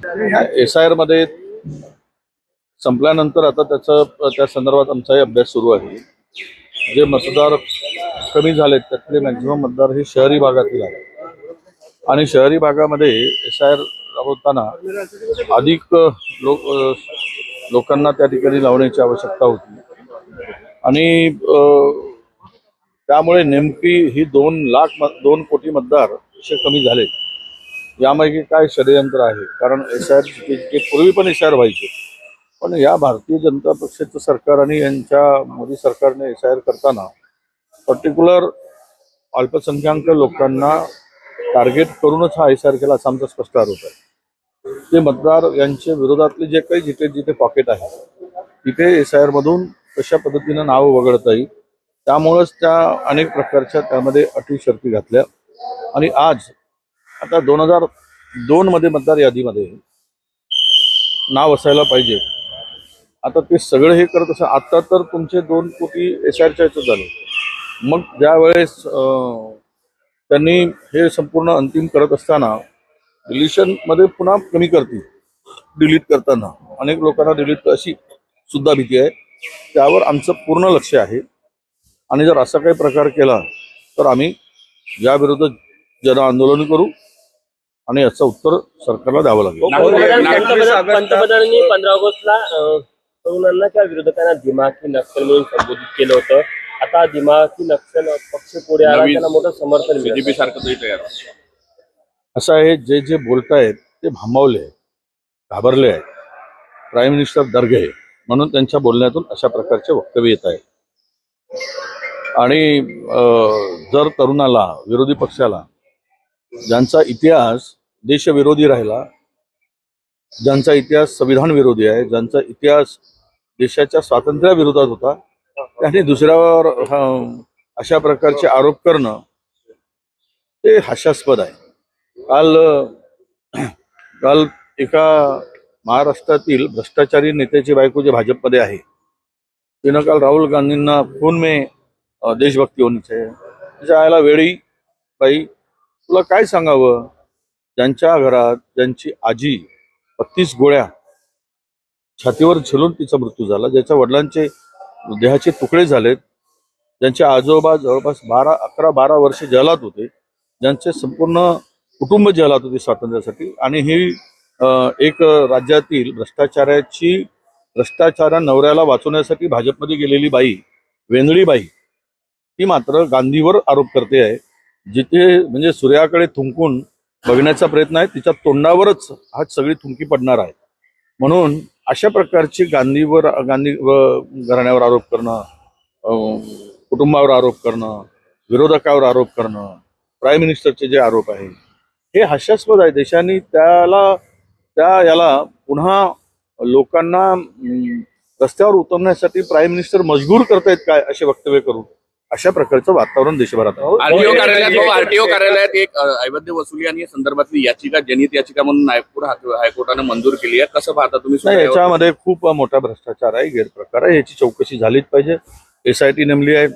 SIR मध्ये संपल्यानंतर आता त्या संदर्भात आमचाही अभ्यास सुरू आहे. जे मतदार कमी झालेत त्यातले मॅक्झिमम मतदार हे शहरी भागातील आहेत आणि शहरी भागामध्ये SIR होताना अधिक लोकांना त्या ठिकाणी लावण्याची आवश्यकता होती आणि त्यामुळे नेमकी ही 2 कोटी मतदार असे कमी झाले. यामागे काय षडयंत्र आहे? कारण SIR जे पूर्वी पण SIR व्हायचे, पण या भारतीय जनता पक्षाचं सरकार आणि यांच्या मोदी सरकारने SIR करताना पर्टिक्युलर अल्पसंख्याक लोकांना टार्गेट करूनच हा SIR केला असा आमचा स्पष्ट आरोप आहे. ते मतदार यांच्या विरोधातले जे काही जिथे पॉकेट आहे तिथे SIR मधून कशा पद्धतीनं नाव वगळता येईल त्यामुळेच त्या अनेक प्रकारच्या त्यामध्ये अटी शर्ती घातल्या आणि आज आता 2002 मध्ये मतदार यादीमध्ये नाव असायला पाहिजे. आता ते सगळं हे करत असं आता तर तुमचे 2 कोटी SIRच्या ह्याच्यात झाले. मग ज्यावेळेस त्यांनी हे संपूर्ण अंतिम करत असताना डिलिशन मध्ये पुन्हा कमी करतील. डिलीट करताना अनेक लोकांना डिलीट अशी सुद्धा भीती आहे. त्यावर आमचं पूर्ण लक्ष आहे आणि जर असा काही प्रकार केला तर आम्ही याविरुद्ध जन आंदोलन करू आणि याचं उत्तर सरकारला द्यावं लागेल. पंतप्रधानांनी 15 ऑगस्टला तरुणांना किंवा विरोधकांना दिमागी नक्षल म्हणून संबोधित केलं होतं. आता दिमागी नक्षल पक्ष पुढे आला, त्याला मोठं समर्थन बीजेपी सारखं तयार असं आहे. जे बोलतायत ते भांबावले आहेत, घाबरले आहेत. प्राईम मिनिस्टर दर्गे म्हणून त्यांच्या बोलण्यातून अशा प्रकारचे वक्तव्य येत आहेत आणि जर तरुणाला, विरोधी पक्षाला, ज्यांचा इतिहास देशविरोधी राहिला, ज्यांचा इतिहास संविधान विरोधी आहे, ज्यांचा इतिहास देशाच्या स्वातंत्र्याविरोधात होता, त्यांनी दुसऱ्यावर अशा प्रकारचे आरोप करणं ते हास्यास्पद आहे. काल एका महाराष्ट्रातील भ्रष्टाचारी नेत्याची बायको जे भाजपमध्ये आहे तिनं काल राहुल गांधींना खून में देशभक्ती होनी चाहिए त्याच्या आयला वेळी बाई तुला काय सांगावं. ज्यांच्या घरात ज्यांची आजी 32 गोळ्या छातीवर झेलून तिचा मृत्यू झाला, ज्याच्या वडिलांचे देहाचे तुकडे झालेत, ज्यांचे आजोबा जवळपास 11-12 वर्ष जेलात होते, ज्यांचे संपूर्ण कुटुंब जेलात होते स्वातंत्र्यासाठी आणि ही एक राज्यातील भ्रष्टाचारा नवऱ्याला वाचवण्यासाठी भाजपमध्ये गेलेली बाई, वेंगळी बाई, ती मात्र गांधीवर आरोप करते आहे. जिथे म्हणजे सूर्याकडे थुंकून बघण्याचा प्रयत्न आहे, तिच्या तोंडावरच आज सगळी थुंकी पडणार आहे. म्हणून अशा प्रकारची गांधी घराण्यावर आरोप करणं, कुटुंबावर आरोप करणं, विरोधकावर आरोप करणं, प्राईम मिनिस्टरचे जे आरोप आहे हे हास्यास्पद आहे. देशाने याला पुन्हा लोकांना रस्त्यावर उतरण्यासाठी प्राईम मिनिस्टर मजबूर करतायत काय असे वक्तव्य करून अशा प्रकारचं वातावरण देशभरात आहे. आरटीओ कार्यालयात एक अवैध वसुली आणि संदर्भातली याचिका, जनहित याचिका म्हणून नागपूर हायकोर्टानं मंजूर केली आहे. कसं पाहता तुम्ही? याच्यामध्ये खूप मोठा भ्रष्टाचार आहे, गैरप्रकार आहे. याची चौकशी झालीच पाहिजे. SIT नेमली आहे,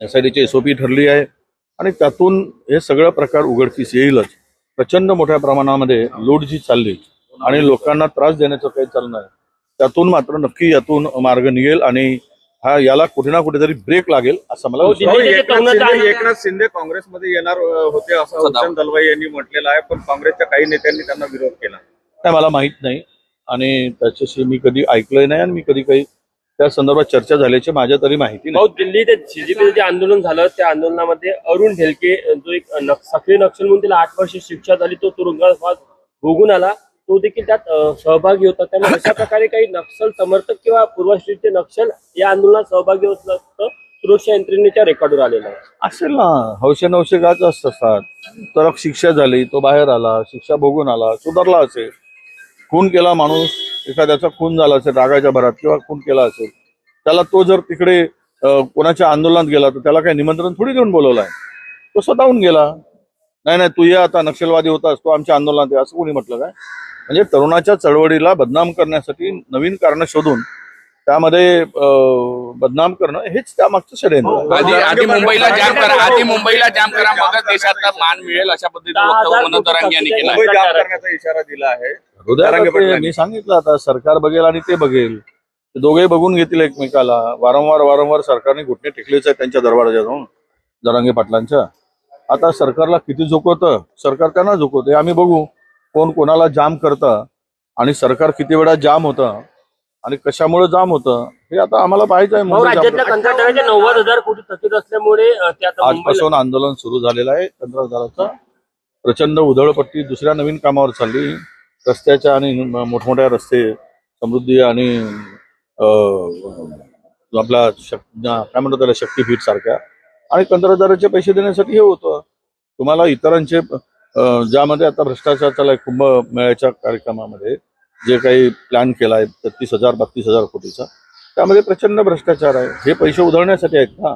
SITची SOP ठरली आहे आणि त्यातून हे सगळं प्रकार उघडकीस येईलच. प्रचंड मोठ्या प्रमाणामध्ये लूट जी चालली आणि लोकांना त्रास देण्याचं काही चाललं आहे त्यातून मात्र नक्की यातून मार्ग निघेल आणि याला कुठे ना कुठेतरी ब्रेक लागेल असं मला एकनाथ शिंदे काँग्रेसमध्ये येणार होते असं हुसेन दलवाई यांनी म्हटलेलं आहे, पण काँग्रेसच्या काही नेत्यांनी त्यांना विरोध केला. नाही, मला माहित नाही आणि त्याच्याशी मी कधी ऐकलंय नाही आणि मी कधी काही त्या संदर्भात चर्चा झाल्याची माझ्या तरी माहिती नाही. दिल्लीत CJP जे आंदोलन झालं त्या आंदोलनामध्ये अरुण ढेलके जो एक सक्रिय नक्षल म्हणून त्याला 8 वर्ष शिक्षा झाली, तो तुरुंगवास भोगून आला, तो देखील त्यात सहभागी होता. त्यामुळे अशा प्रकारे काही नक्षल समर्थक किंवा पूर्वश्रीचे नक्षल या आंदोलनात सहभागी होत असल्याचं सुरक्षा यंत्रणेच्या रेकॉर्डवर आलेलं आहे. असेल ना, हौशे गाच असतात. तर शिक्षा झाली, तो बाहेर आला, शिक्षा भोगून आला, सुधारला असेल. खून केला माणूस, एखाद्याचा खून झाला असेल रागाच्या भरात किंवा खून केला असेल, त्याला तो जर तिकडे कोणाच्या आंदोलनात गेला तर त्याला काही निमंत्रण थोडी देऊन बोलवलं आहे. तो स्वतःहून गेला. नाही तू ये आता, नक्षलवादी होतास, तो आमच्या आंदोलनात आहे असं कोणी म्हटलं काय? म्हणजे तरुणाच्या चळवळीला बदनाम करण्यासाठी नवीन कारणं शोधून त्यामध्ये बदनाम करणं हेच त्यामागचं षडयंत्र. आधी मुंबईला जाम करा मगच देशातला मान मिळेल अशा पद्धतीचं वक्तव्य मनोज जरांगे यांनी केलं मुंबई जाम करण्याचा इशारा दिला आहे. हृदयात जरांगे ते पाटलांनी. मी सांगितलं आता सरकार बघेल आणि ते बघेल, ते दोघे बघून घेतील एकमेकाला. वारंवार सरकारने घुटणे टेकलेच आहेत त्यांच्या दरबाराच्या जाऊन जरांगे पाटलांच्या. आता सरकारला किती झोकवतं, सरकार त्यांना झोकवते. आम्ही बघू कोण कोणाला जाम करतं आणि सरकार किती वेळा जाम होतं आणि कशामुळे जाम होतं हे आता आम्हाला पाहायचं आहे. मुंबई राज्यातल्या जाम- कंत्राटदारांचे 90,000 कोटी थकीत असल्यामुळे ते आता मुंबईला आजपासून आंदोलन सुरू झालेलं आहे कंत्राटदाराचं. प्रचंड उधळपट्टी दुसऱ्या नवीन कामावर चालली. रस्त्याच्या आणि मोठमोठ्या रस्ते समृद्धी आणि आपला काय म्हणतो त्याला शक्तीपीठ सारख्या आणि कंत्राटदाराचे पैसे देण्यासाठी हे होतं. तुम्हाला इतरांचे ज्यामध्ये आता भ्रष्टाचार चाललाय कुंभमेळ्याच्या कार्यक्रमामध्ये जे काही प्लॅन केला आहे 33,000-32,000 कोटीचा, त्यामध्ये प्रचंड भ्रष्टाचार आहे. हे पैसे उधळण्यासाठी आहेत का?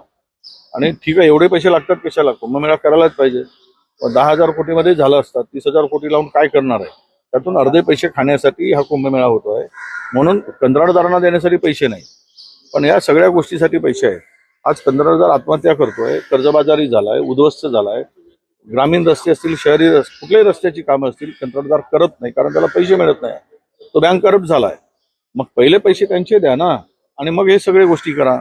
आणि ठीक आहे एवढे पैसे लागतात कशाला, कुंभमेळा करायलाच पाहिजे. 10,000 कोटीमध्ये झालं असतात, 30,000 कोटी लावून काय करणार आहे? त्यातून अर्धे पैसे खाण्यासाठी हा कुंभमेळा होतोय. म्हणून कंत्राटदारांना देण्यासाठी पैसे नाही, पण या सगळ्या गोष्टीसाठी पैसे आहेत. आज कंत्राटदार आत्महत्या करतोय, कर्जबाजारी झालाय, उद्ध्वस्त झालाय. ग्रामीण रस्ते असतील, शहरी रस्ते, कुठल्याही रस्त्याची कामं असतील, कंत्राटदार करत नाही कारण त्याला पैसे मिळत नाही. तो बँक करप्ट झालाय. मग पहिले पैसे त्यांचे द्या ना आणि मग हे सगळे गोष्टी करा.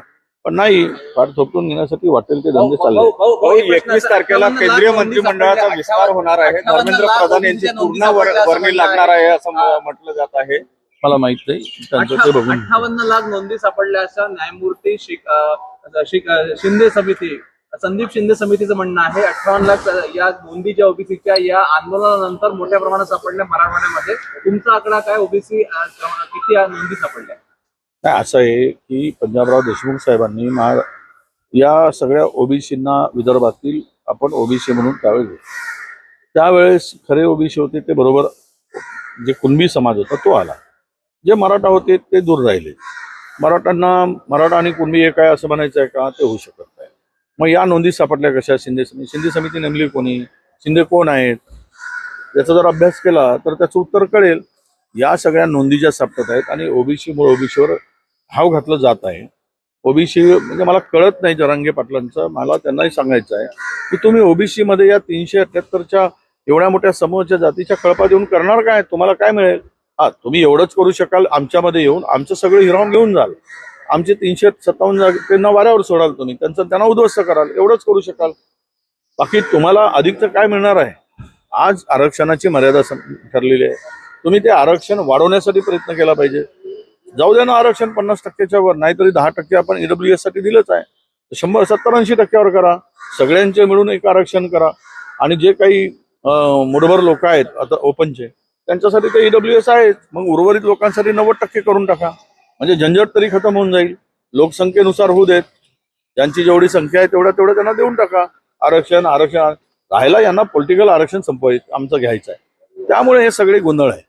पण नाही, फार थोपटून घेण्यासाठी वाटेल ते धंदे चालले. 21 तारखेला केंद्रीय मंत्रिमंडळाचा विस्तार होणार आहे. धर्मेंद्र प्रधान यांची पूर्ण वर्णी लागणार आहे असं म्हटलं जात आहे. मला माहित नाही, त्यांचं ते बघून 58 लाख नोंदी सापडल्या असं न्यायमूर्ती शिंदे समिती संदीप शिंदे समितीचं म्हणणं आहे. 58 लाख या नोंदी ज्या ओबीसीच्या या आंदोलनानंतर मोठ्या प्रमाणात सापडल्या मराठवाड्यामध्ये. तुमचा आकडा काय, ओबीसी किती नोंदी सापडल्या? नाही, असं आहे की पंजाबराव देशमुख साहेबांनी या सगळ्या ओबीसींना विदर्भातील आपण ओबीसी म्हणून त्यावेळेस खरे ओबीसी होते ते बरोबर, जे कुणबी समाज होता तो आला. जे मराठा होते ते दूर राहिले. मराठा आणि कुणबी एक आहे असं म्हणायचं आहे का? ते होऊ शकत नाही. मग या नोंदी सापडल्या कशा? शिंदे समिती नेमली कोणी? शिंदे कोण आहेत? याचा जर अभ्यास केला तर त्याचं उत्तर कळेल. या सगळ्या नोंदी ज्या सापडत आहेत आणि ओबीसीवर हाव घातलं जात आहे. ओबीसी म्हणजे मला कळत नाही जरांगे पाटलांचं, मला त्यांनाही सांगायचं आहे की तुम्ही ओबीसी मध्ये या 378च्या एवढ्या मोठ्या समूहाच्या जातीच्या कळपा देऊन करणार काय? तुम्हाला काय मिळेल? हा, तुम्ही एवढंच करू शकाल, आमच्यामध्ये येऊन आमचं सगळं हिरावून घेऊन जाल, आमचे 357 जागेंना वाऱ्यावर सोडाल, तुम्ही त्यांना उद्ध्वस्त कराल, एवढंच करू शकाल. बाकी तुम्हाला अधिकचं काय मिळणार आहे? आज आरक्षणाची मर्यादा ठरलेली आहे. तुम्ही ते आरक्षण वाढवण्यासाठी प्रयत्न केला पाहिजे. जाऊ द्या ना आरक्षण 50%च्या वर, नाहीतरी 10% आपण ईडब्ल्यूएस साठी दिलंच आहे. 100-70-80% करा. सगळ्यांचे मिळून एक आरक्षण करा. आणि जे काही मुठभर लोक आहेत आता ओपनचे, त्यांच्यासाठी ते ईडब्ल्यूएस आहेत. मग उर्वरित लोकांसाठी 90% करून टाका. म्हणजे झंझट तरी खतम होऊन जाईल. लोकसंख्येनुसार होऊ देत. ज्यांची जेवढी संख्या आहे तेवढं त्यांना देऊन टाका आरक्षण. राहायला यांना पॉलिटिकल आरक्षण संपवायचं, आमचं घ्यायचं आहे. त्यामुळे हे सगळे गोंधळ आहे.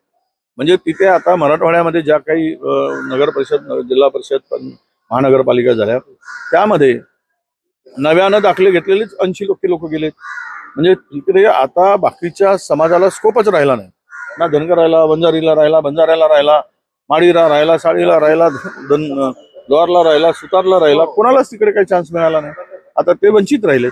म्हणजे तिथे आता मराठवाड्यामध्ये ज्या काही नगर परिषद, जिल्हा परिषद, महानगरपालिका झाल्या, त्यामध्ये नव्यानं दाखले घेतलेलेच 80 लोक गेलेत. म्हणजे तिकडे आता बाकीच्या समाजाला स्कोपच राहिला नाही. ना धनगर राहिला, बंजाऱ्याला राहिला, माडीला राहिला, साडीला राहिला, द्वारला राहिला, सुतारला राहिला, कोणालाच तिकडे काही चान्स मिळाला नाही. आता ते वंचित राहिलेत.